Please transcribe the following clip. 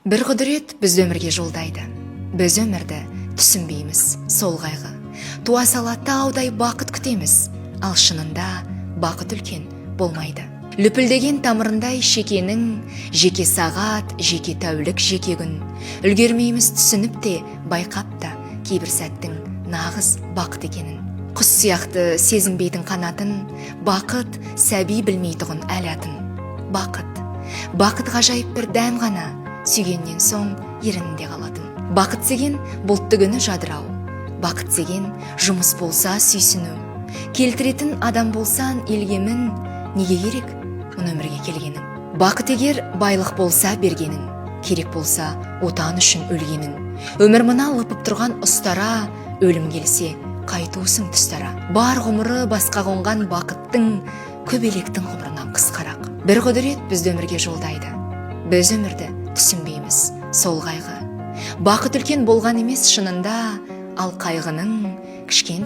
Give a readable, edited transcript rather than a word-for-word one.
Бір құдірет бізді өмірге жолдайды. Біз өмірді түсінбейміз, сол қайғы. Туа сала таудай бақыт күтеміз, ал шынында бақыт үлкен болмайды. Лүпілдеген тамырындай шекенің, жеке сағат, жеке тәулік, жеке күн. Үлгермейміз түсініп те, байқап та кейбір сәттің нағыз бақыт екенін. Құс сияқты сезінбейтін қанатын, бақыт сәби білмейтұғын әлатын. Бақыт ғажайып бір дәм ғана, сүйгеннен соң ерінінде қалатын. Бақыт деген бұлтты күні жадырау, бақыт деген жұмыс болса сүйсіну. Келтіретін адам болсан елгемін, неге керек мұны өмірге келгенің? Бақыт егер байлық болса бергенің, керек болса отан үшін өлгенің. Өмір мына лыпып тұрған ұстара, өлім келсе қайтуысың тұстара. Бар ғұмыры басқа қонған бақыттың, көбелектің ғұмырынан қысқарақ. Бір құдірет бізді өмірге жолдайды. Біз өмірді түсінбейміз, сол қайғы. Бақыт үлкен болған емес шынында, ал қайғының кішкене